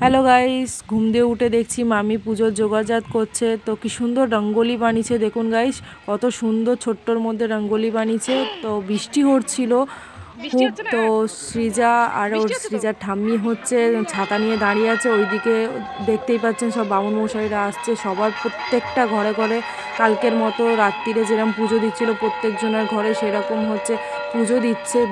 Hello guys, ঘুম দিয়ে উঠে দেখছি মামি পুজোর জোগাড়জাত করছে। তো কি সুন্দর রঙ্গোলি বানিয়েছে দেখুন গাইস, কত সুন্দর ছোট্টর মধ্যে রঙ্গোলি বানিয়েছে। তো বৃষ্টি হচ্ছিল খুব। তো সৃজা আর ওর সৃজার ঠাম্মি হচ্ছে ছাতা নিয়ে দাঁড়িয়ে আছে ওইদিকে। দেখতেই পাচ্ছেন সব বামুন মশাইরা আসছে, সবার প্রত্যেকটা ঘরে ঘরে কালকের মতো রাত্রিরে যেরকম পুজো দিচ্ছিল প্রত্যেকজনের ঘরে সেরকম হচ্ছে পুজো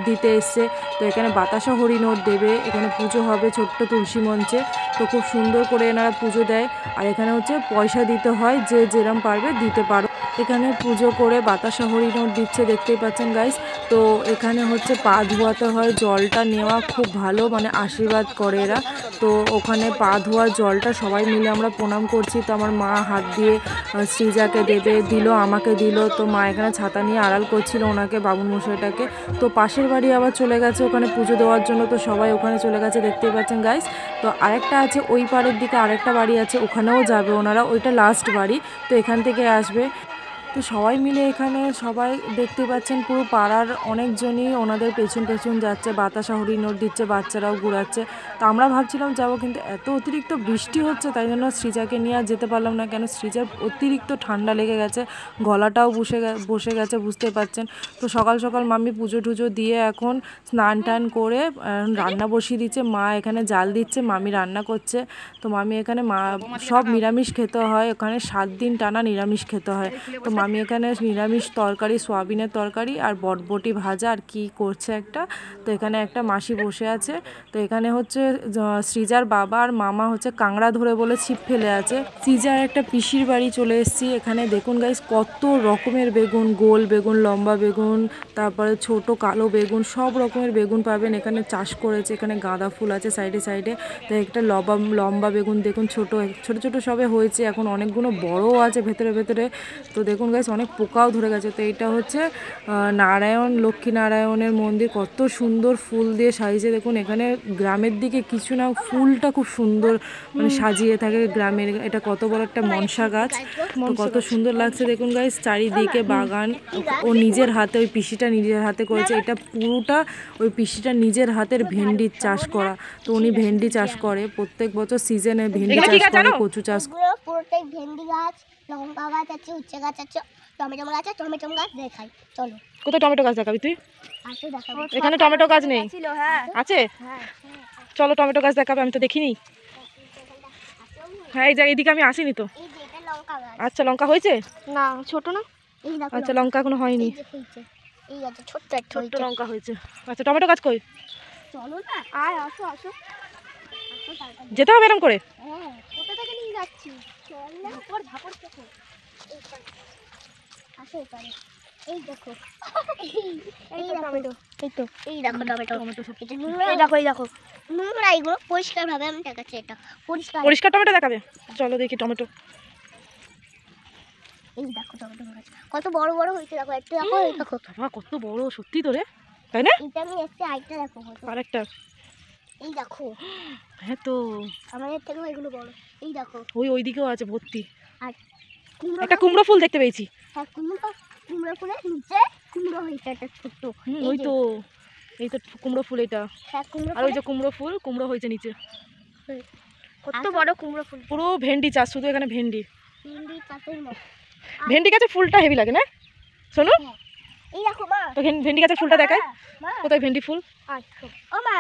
দিতে এসছে। তো এখানে বাতাসা হরিণর দেবে, এখানে পুজো হবে ছোট্ট তুলসী মঞ্চে। তো খুব সুন্দর করে এনারা পুজো দেয়। আর এখানে হচ্ছে পয়সা দিতে হয়, যে যেরম পারবে দিতে পারো। এখানে পুজো করে বাতাসা হরিণর দিচ্ছে দেখতেই পাচ্ছেন গাইস। তো এখানে হচ্ছে পা ধোয়াতে হয়, জলটা নেওয়া খুব ভালো, মানে আশীর্বাদ করে এরা। তো ওখানে পা ধোয়ার জলটা সবাই মিলে আমরা প্রণাম করছি। তো আমার মা হাত দিয়ে সৃজাকে দেবে, দিল আমাকে দিল। তো মা এখানে ছাতা নিয়ে আড়াল করছিল ওনাকে, বাবুন মশাইটাকে। তো পাশের বাড়ি আবার চলে গেছে ওখানে পুজো দেওয়ার জন্য, তো সবাই ওখানে চলে গেছে দেখতেই পাচ্ছেন গাইস। তো আরেকটা আছে ওই পাড়ের দিকে, আরেকটা বাড়ি আছে, ওখানেও যাবে ওনারা, ওইটা লাস্ট বাড়ি। তো এখান থেকে আসবে। তো সবাই মিলে এখানে সবাই দেখতে পাচ্ছেন পুরো পাড়ার অনেকজনই ওনাদের পেছন পেছন যাচ্ছে, বাতাসা হরিণর দিচ্ছে, বাচ্চারাও ঘুরাচ্ছে। তো আমরা ভাবছিলাম যাবো, কিন্তু এত অতিরিক্ত বৃষ্টি হচ্ছে তাই জন্য সৃজাকে নিয়ে আর যেতে পারলাম না। কেন সৃজার অতিরিক্ত ঠান্ডা লেগে গেছে, গলাটাও বসে গেছে বুঝতে পারছেন। তো সকাল সকাল মামি পুজো টুজো দিয়ে এখন স্নান টান করে রান্না বসিয়ে দিচ্ছে। মা এখানে জাল দিচ্ছে, মামি রান্না করছে। তো মামি এখানে সব নিরামিষ খেতে হয়, ওখানে 7 দিন টানা নিরামিষ খেতে হয়। তো মামি এখানে নিরামিষ তরকারি, সোয়াবিনের তরকারি আর বটবটি ভাজা আর কি করছে একটা। তো এখানে একটা মাসি বসে আছে। তো এখানে হচ্ছে সৃজার বাবা আর মামা হচ্ছে কাংড়া ধরে বলে ছিপ ফেলে আছে। সৃজার একটা পিসির বাড়ি চলে এসেছি। এখানে দেখুন গাইস কত রকমের বেগুন, গোল বেগুন, লম্বা বেগুন, তারপরে ছোট কালো বেগুন, সব রকমের বেগুন পাবেন। এখানে চাষ করেছে, এখানে গাঁদা ফুল আছে সাইডে সাইডে। তো একটা লম্বা বেগুন দেখুন, ছোট ছোট ছোট সবে হয়েছে, এখন অনেকগুলো বড়ও আছে ভেতরে ভেতরে। তো দেখুন গাইস অনেক পোকাও ধরে গেছে। তো এটা হচ্ছে লক্ষ্মী নারায়ণের মন্দির, কত সুন্দর ফুল দিয়ে সাজিয়েছে দেখুন। এখানে গ্রামের দিকে কিছু না, ফুলটা খুব সুন্দর মানে সাজিয়ে থাকে গ্রামের। এটা কত বড় একটা মনসা গাছ, তো কত সুন্দর লাগছে দেখুন গাইস, চারিদিকে বাগান। ও নিজের হাতে, ওই পিসিটা নিজের হাতে করেছে। এটা পুরোটা ওই পিসিটা নিজের হাতের ভেন্ডির চাষ করা। তো উনি ভেন্ডি চাষ করে প্রত্যেক বছর সিজনে, ভেন্ডি চাষ করে, কচু চাষ করে। প্রত্যেক ভেন্ডি গাছ, লঙ্কা গাছ আছে, উচ্ছে গাছ আছে, টমেটো গাছ আছে, টমেটো গাছ দেখাই চলো। কোথায় টমেটো গাছ দেখাবি তুই? আসো দেখাবো। এখানে টমেটো গাছ নেই? আছে, হ্যাঁ চলো টমেটো গাছ দেখাবে, আমি তো দেখিনি। হ্যাঁ এই যে এইদিকে আমি আসিনি তো। এই যে এটা লঙ্কা গাছ। আচ্ছা লঙ্কা হয়েছে? না ছোট না, এই দেখো। আচ্ছা লঙ্কা এখনো হয়নি, এই আছে ছোট্ট একটা ছোট্ট লঙ্কা হয়েছে। আচ্ছা টমেটো গাছ কই? চলো না, আয় আসো আসো। যেতে হবে এরকম করে? হ্যাঁ কোথা থেকে নিয়ে যাচ্ছি, চল না তোর ধাপড় দেখো। আসো এখানে, এই দেখো এই টমেটো, এই তো এই দেখো টমেটো, এই দেখো এই দেখো নোংরা, এগুলো পরিষ্কার ভাবে আমি দেখাচ্ছি। এটা পরিষ্কার পরিষ্কার টমেটো দেখাবে, চলো দেখি টমেটো। এই দেখো টমেটো গাছ কত বড় বড় হয়েছে, দেখো একটু দেখো, এই দেখো বাবা কত বড় সত্যি তো রে, তাই না? এটা আমি একটা আইটা দেখো আরেকটা, এই দেখো। হ্যাঁ তো আমাদের থেকেও এগুলো বড়, এই দেখো। ওইদিকেও আছে ভর্তি। আর কুমড়ো, একটা কুমড়ো ফুল দেখতে পেয়েছি। হ্যাঁ কুমড়ো ফুলের নিচে কুমড়ো হয়েছে একটা ছোট্ট, ওই তো এই তো কুমড়ো ফুল এটা। হ্যাঁ কুমড়ো, আর ওই যে কুমড়ো ফুল, কুমড়ো হয়েছে নিচে। কত বড় কুমড়ো ফুল, পুরো ভেন্ডি চাষ, শুধু এখানে ভেন্ডি। ভেন্ডি চাষের মতো। ভেন্ডি গাছের ফুলটা হেভি লাগে না শোনো? এই দেখো মা, তো ভেন্ডি গাছের ফুলটা দেখায়, মা কোথায় ভেন্ডি ফুল? আচ্ছা ও মা,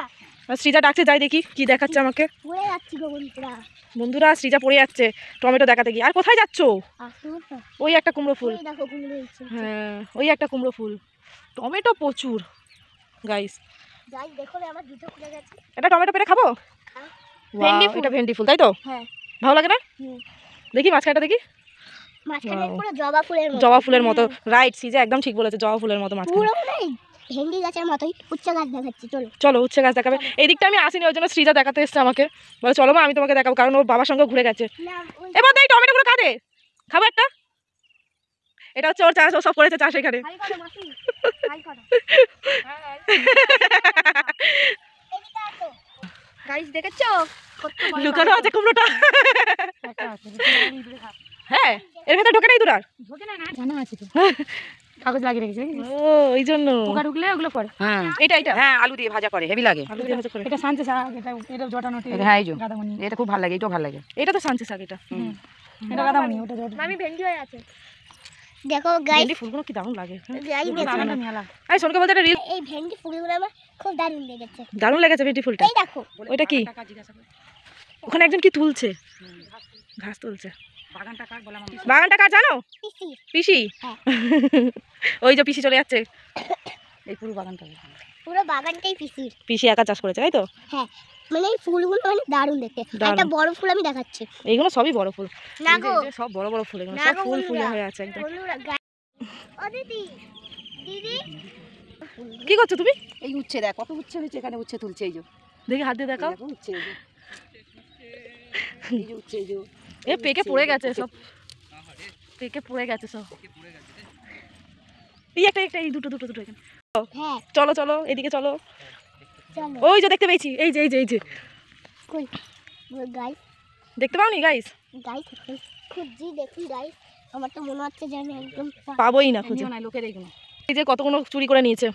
সৃজা ডাকছে, যাই দেখি কি দেখাচ্ছে আমাকে। পড়ে যাচ্ছি গো বন্ধুরা। বন্ধুরা সৃজা পড়ে যাচ্ছে টমেটো দেখাতে গিয়ে। আর কোথায় যাচ্ছো? আসুন ওই একটা কুমড়ো ফুল, এই দেখো কুমড়ো হয়েছে। হ্যাঁ ওই একটা কুমড়ো ফুল। টমেটো প্রচুর গাইস, যাই দেখো না আমার দুটো খুলে গেছে। এটা টমেটো পেরে খাবো। ভেন্ডি Wow, ফুল, এটা ভেন্ডি ফুল তাই তো? হ্যাঁ ভালো লাগে না? দেখি মাঝখানটা দেখি। মাঝখানে Wow. পুরো জবা ফুলের মতো, জবা ফুলের মতো, রাইট সৃজা একদম ঠিক বলেছে, জবা ফুলের মতো মাঝখানে। পুরো মানে ভেন্ডি গাছের মতোই উচ্চ গাছ দেখাচ্ছি চলো। চলো উচ্ছে গাছ দেখাবে। এই দিকটা আমি আসিনি, ওই জন্য সৃজা দেখাতে এসছে আমাকে, বলে চলো মা আমি তোমাকে দেখাবো, কারণ ওর বাবার সঙ্গে ঘুরে গেছে। না ওই এবার এই টমেটোগুলো কাটে খাবো একটা। এটা হচ্ছে ওর চাষ, ও সব করেছে চাষ এখানে। হাই করো মাসি, হাই করো। এদিকে আসো গাইস, দেখেছো কত বড় লুকানো আছে কুমড়োটা। হ্যাঁ এর ভেতর ঢোকে নাই তোর আর? ঢোকে না, জানা আছে তো। কাগজ লাগিয়ে রেখেছে। ও এই জন্য পোকা ঢুকলে ওগুলো পড়ে। হ্যাঁ এটা এটা হ্যাঁ, আলু দিয়ে ভাজা করে, হেভি লাগে। আলু দিয়ে ভাজা করে। এটা সানচে শাক, এটা জটানোটি, হ্যাঁ এই যে গাদামণি। এটা খুব ভালো লাগে, এটাও ভালো লাগে। এটা তো সানচে শাক এটা। এটা গাদামণি, ওটা জটানোটি। আমি ভেন্ডি হয়ে আছে। দেখো গাইস, ভেন্ডি ফুলগুলো কি দারুণ লাগে। গাদামটা নিয়ালা। এই সোনকে বলতে একটা রিল এই ভেন্ডি ফুলগুলো আমার খুব দারুণ লেগেছে। দারুণ লেগেছে ভেন্ডি ফুলটা। এই দেখো, ওইটা কি? ওখানে একজন কি তুলছে, ঘাস তুলছে। বাগানটা কার বললাম আমি? বাগানটা কার জানো? পিসি। পিসি। হ্যাঁ। ওই যে পিসি চলে যাচ্ছে। এই পুরো বাগানটা। পুরো বাগানটাই পিসির। পিসি একা চাষ করেছে তাই তো? হ্যাঁ, মানে এই ফুলগুলো মানে দারুণ দেখতে। দারুণ। একটা বড় ফুল আমি দেখাচ্ছি। এইগুলো সবই বড় ফুল। না এই যে- গো, এই যে সব বড় বড় ফুল, এগুলো না সব গো ফুল ফুল বন্ধুরা। হয়ে আছে একদম। বন্ধুরা, ও দিদি, দিদি, কি করছো তুমি? এই উচ্ছে দেখ, কত উচ্ছে হয়েছে এখানে, উচ্ছে তুলছে এই যে। দেখি হাত দিয়ে দেখাও। দেখো উচ্ছে এই যে। এই যে উচ্ছে এই যে। এ পেকে পড়ে গেছে সব, পেকে পড়ে গেছে সব। এই একটা একটা এই দুটো দুটো দুটো এখানে। হ্যাঁ, চলো চলো এদিকে চলো। চলো। ওই যে দেখতে পেয়েছি, এই যে এই যে এই যে কই? গাইস, দেখতে পাওনি গাইস? গাইস খুঁজছি, দেখুন গাইস। আমার তো মনে হচ্ছে যে আমি একদম পাবোই না খুঁজে। নিও না লোকের এইগুলো। এই যে কতগুলো চুরি করে নিয়েছে।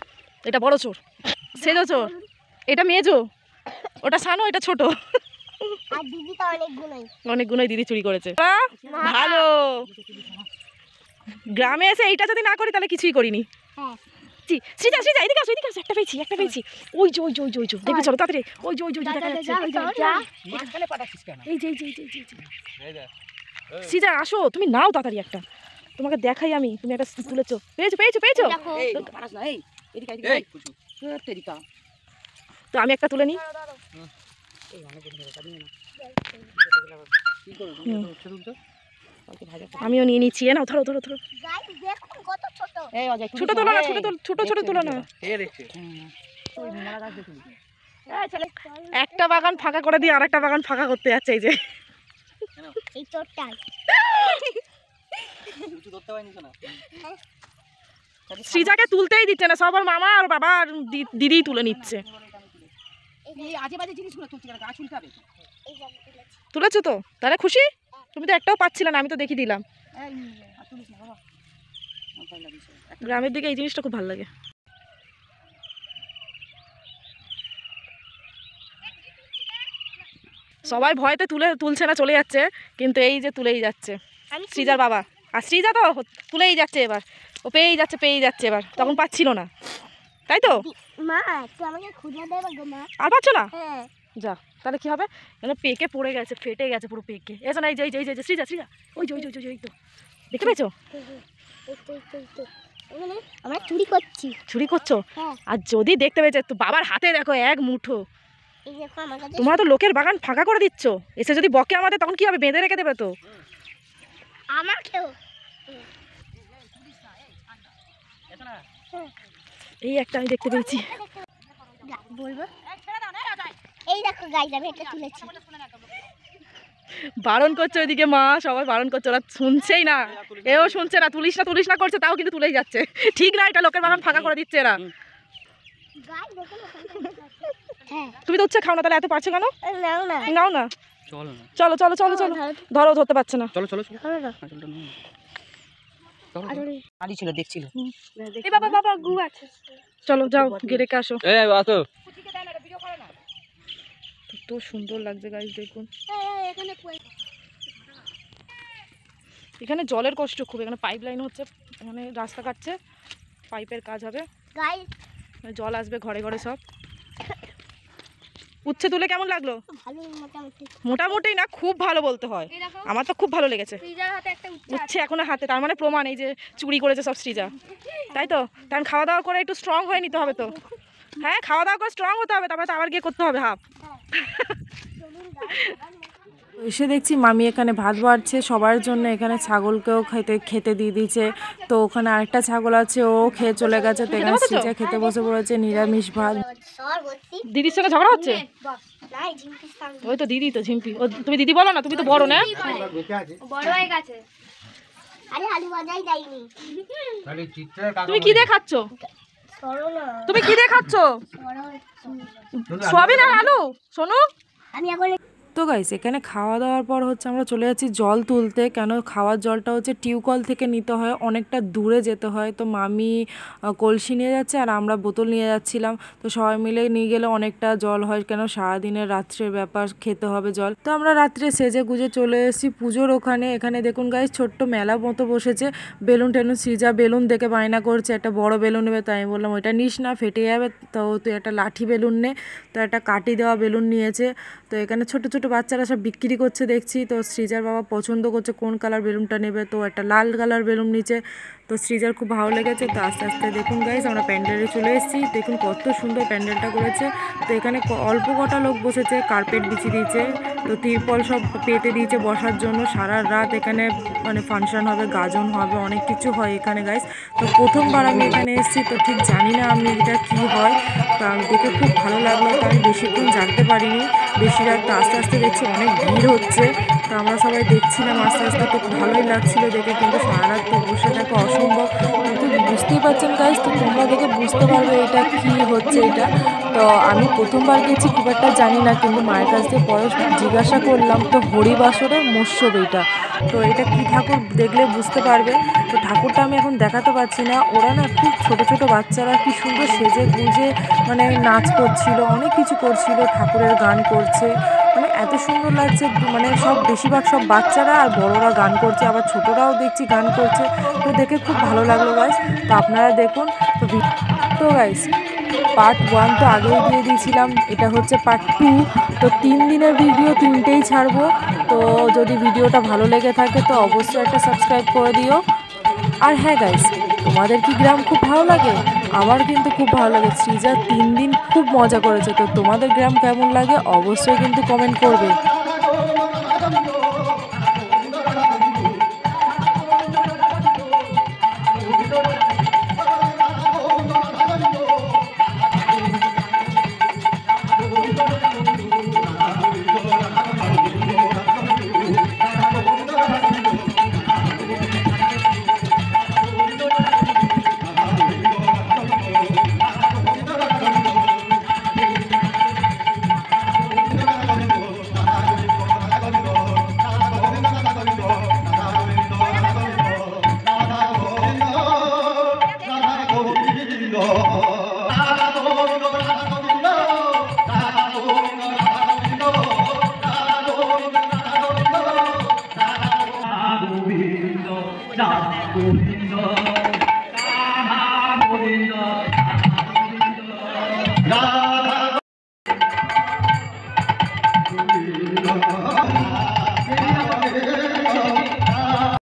এটা বড় চোর, সেজো চোর, এটা মেজো, ওটা সানো, এটা ছোট। আর দিদি তো অনেকগুলোই। অনেকগুলোই দিদি চুরি করেছে। ভালো, গ্রামে এসে এইটা যদি না করি তাহলে কিছুই করিনি। হ্যাঁ, শ্রীজা শ্রীজা এদিকে আসো, এদিকে আসো, একটা পেয়েছি একটা পেয়েছি। ওই যে ওই যে ওই যে ওই যে দেখবে চলো তাড়াতাড়ি, ওই যে ওই যে ওই যে দেখা যাচ্ছে। মাঝখানে পাঠাচ্ছিস কেন? এই যে এই যে এই যে এই যে শ্রীজা আসো, তুমি নাও তাড়াতাড়ি একটা, তোমাকে দেখাই আমি। তুমি একটা তুলেছো, পেয়েছো পেয়েছো পেয়েছো। দেখো। এই পাঠাস না, এই এদিকে এদিকে এই পুচু তেরিকা। তো আমি একটা তুলে নিই। এই অনেক দিন ধরে পাবি না। কি করব তুমি তো উচ্ছে তুলছো? কালকে ভাজা করব। আমিও নিয়ে নিচ্ছি। এ নাও, ধরো ধরো ধরো। গাইস দেখুন কত ছোট। এই অজয় ছোট তোলো না, ছোট ছোট ছোট তোলো না। এই দেখছি। ওই মোলা গাছ দেখুন। একটা বাগান ফাঁকা করে দিয়ে আরেকটা বাগান ফাঁকা করতে যাচ্ছে এই যে। এই চোরটাই। উঁচু ধরতে পারিনি না। শ্রীজাকে তুলতেই দিচ্ছে না, সব ওর মামা আর বাবা আর দিদি তুলে নিচ্ছে। এই আজে বাজে জিনিসগুলো তুলছি কেন? গাছ উল্টাবে। এই যে আমি তুলেছি। তুলেছো তো? তাহলে খুশি? তুমি তো একটাও পাচ্ছিলে না, আমি তো দেখিয়ে দিলাম। এই আর তুলিস না বাবা। আমার ভয় লাগছে। গ্রামের দিকে এই জিনিসটা খুব ভালো লাগে। সবাই ভয়তে তুলছে না, চলে যাচ্ছে, কিন্তু এই যে তুলেই যাচ্ছে আমি শ্রীজার বাবা। আর শ্রীজা তো তুলেই যাচ্ছে এবার, ও পেয়েই যাচ্ছে এবার, তখন পাচ্ছিল না তাই তো? মা, তুই আমাকে খুঁজে দেবে গো মা। আর পাচ্ছ না? হ্যাঁ, যা, তাহলে কি হবে? মানে পেকে পড়ে গেছে, ফেটে গেছে পুরো পেকে। এসো না, এই যে এই যে এই যে শ্রীজা শ্রীজা, ওই যে ওই যে ওই যে ওই তো, দেখতে পেয়েছো? এই তো। মানে আমরা চুরি করছি। চুরি করছো? হ্যাঁ, আর যদি দেখতে পেয়েছে তো বাবার হাতে দেখো এক মুঠো। এই দেখো আমার কাছে। তোমরা তো লোকের বাগান ফাঁকা করে দিচ্ছ, এসে যদি বকে আমাদের তখন কি হবে? বেঁধে রেখে দেবে তো। আমাকেও। এই একটা আমি দেখতে পেয়েছি। বলবো? এই দেখো গাইস, আমি এটা তুলেছি। বারণ করছে ওইদিকে মা, সবাই বারণ করছে, ওরা শুনছেই না, এও শুনছে না, তুলিস না করছে, তাও কিন্তু তুলেই যাচ্ছে। ঠিক না, এটা লোকের বাগান ফাঁকা করে দিচ্ছে এরা। গাইস দেখো না, হ্যাঁ, তুমি তো উচ্ছে খাও না, তাহলে এত পারছো কেন? নাও না। নাও না, চলো না। চলো চলো চলো চলো, ধরো, ধরতে পারছে না। চলো চলো চলো। ধরো না। চলো না। আলি ছিল দেখছিল। এই বাবা বাবা গু আছে। চলো যাও, গিয়ে রেখে আসো। এই আসো। কত সুন্দর লাগছে গাইস, দেখুন। এখানে এখানে জলের কষ্ট খুব, এখানে পাইপ লাইন হচ্ছে, এখানে রাস্তা কাটছে, পাইপের কাজ হবে, গাইস জল আসবে ঘরে ঘরে সব। উচ্ছে তুলে কেমন লাগলো? ভালো, মোটামুটি। মোটামুটি না, খুব ভালো বলতে হয়, আমার তো খুব ভালো লেগেছে। ফ্রিজার হাতে একটা উচ্ছে এখনো হাতে, তার মানে প্রমাণ এই যে চুরি করেছে সব শ্রীজা, তাই তো? কারণ খাওয়া দাওয়া করে একটু স্ট্রং হয়ে নিতে হবে তো। হ্যাঁ, খাওয়া দাওয়া করে স্ট্রং হতে হবে, তারপরে তো আবার গিয়ে করতে হবে হাফ। এসে দেখছি মামি এখানে ভাত বাড়ছে সবার জন্য, এখানে ছাগলকেও খেতে দিয়ে দিয়েছে। তো ওখানে আরেকটা ছাগল আছে, ও খেয়ে চলে গেছে। তো এখানে শ্রীজা খেতে বসে পড়েছে নিরামিষ ভাত। সর বলছি। দিদির সঙ্গে ঝগড়া হচ্ছে? নাই, ঝিমকি সামনে। ওই তো দিদি, তো ঝিম্পি। ও তুমি দিদি বলো না, তুমি তো বড় না। বড় হয়ে গেছে। আরে আলু ভাজাই যায়নি। তুমি কি দিয়ে খাচ্ছ? সরো না। তুমি কি দিয়ে খাচ্ছ? বড় হচ্ছে। সোয়াবিন আর আলু। শোনো, আমি এখন তো গাইস এখানে খাওয়া দাওয়ার পর হচ্ছে আমরা চলে যাচ্ছি জল তুলতে, কেন খাওয়ার জলটা হচ্ছে টিউবকল থেকে নিতে হয়, অনেকটা দূরে যেতে হয়। তো মামি কলসি নিয়ে যাচ্ছে আর আমরা বোতল নিয়ে যাচ্ছিলাম। তো সবাই মিলে নিয়ে গেলে অনেকটা জল হয়, কেন সারাদিনের রাত্রের ব্যাপার, খেতে হবে জল। তো আমরা রাত্রে সেজে গুজে চলে এসেছি পুজোর ওখানে। এখানে দেখুন গাইস ছোট্ট মেলা মতো বসেছে, বেলুন টেলুন, সৃজা বেলুন দেখে বায়না করছে একটা বড় বেলুন নেবে। তো আমি বললাম ওইটা নিস না, ফেটে যাবে। তো তুই একটা লাঠি বেলুন নে। তো একটা কাটি দেওয়া বেলুন নিয়েছে। তো এখানে ছোট ছোট বাচ্চারা সব বিক্রি করছে দেখছি। তো সৃজার বাবা পছন্দ করছে কোন কালার বেলুনটা নেবে, তো একটা লাল কালার বেলুন নিচে। তো সৃজার খুব ভালো লেগেছে। তো আস্তে আস্তে দেখুন গাইস আমরা প্যান্ডেলে চলে এসেছি। দেখুন কত সুন্দর প্যান্ডেলটা করেছে। তো এখানে অল্প কটা লোক বসেছে, কার্পেট বিছিয়ে দিয়েছে, তো তিরপল সব পেতে দিয়েছে বসার জন্য। সারা রাত এখানে মানে ফাংশন হবে, গাজন হবে, অনেক কিছু হয় এখানে গাইস। তো প্রথমবার আমি এখানে এসেছি, তো ঠিক জানি না আমি এটা কী হয়। তো আমি দেখে খুব ভালো লাগলো। তো আমি বেশিক্ষণ জানতে পারিনি, বেশি রাত। তো আস্তে আস্তে দেখছি অনেক ভিড় হচ্ছে। তো আমরা সবাই দেখছিলাম আস্তে আস্তে, তো ভালোই লাগছিলো দেখে। কিন্তু সারা রাত তো বসে থাকা অসম্ভব, কিন্তু বুঝতেই পারছেন গাইস। তো তোমরা দেখে বুঝতে পারবে এটা কি হচ্ছে এটা। তো আমি প্রথমবার গেছি, খুব একটা জানি না, কিন্তু মায়ের কাছ থেকে পরে জিজ্ঞাসা করলাম। তো হরিবাসরের মৎস্যব এইটা। তো এটা কি ঠাকুর দেখলে বুঝতে পারবে। তো ঠাকুরটা আমি এখন দেখাতে পারছি না। ওরা না খুব ছোট ছোট বাচ্চারা কি সুন্দর সেজে গুজে মানে নাচ করছিল, অনেক কিছু করছিল, ঠাকুরের গান করছে, মানে এত সুন্দর লাগছে। মানে সব বেশিরভাগ সব বাচ্চারা আর বড়রা গান করছে, আবার ছোটরাও দেখছি গান করছে। তো দেখে খুব ভালো লাগলো গাইস। তো আপনারা দেখুন। তো গাইস পার্ট 1 তো আগেই দিয়ে দিয়েছিলাম, এটা হচ্ছে পার্ট 2। তো 3 দিনের ভিডিও 3টেই ছাড়বো। তো যদি ভিডিওটা ভালো লেগে থাকে তো অবশ্যই একটা সাবস্ক্রাইব করে দিও। আর হ্যাঁ গাইস, তোমাদের কি গ্রাম খুব ভালো লাগে? আমার কিন্তু খুব ভালো লাগে। সৃজা 3 দিন খুব মজা করেছে। তো তোমাদের গ্রাম কেমন লাগে অবশ্যই কিন্তু কমেন্ট করবে।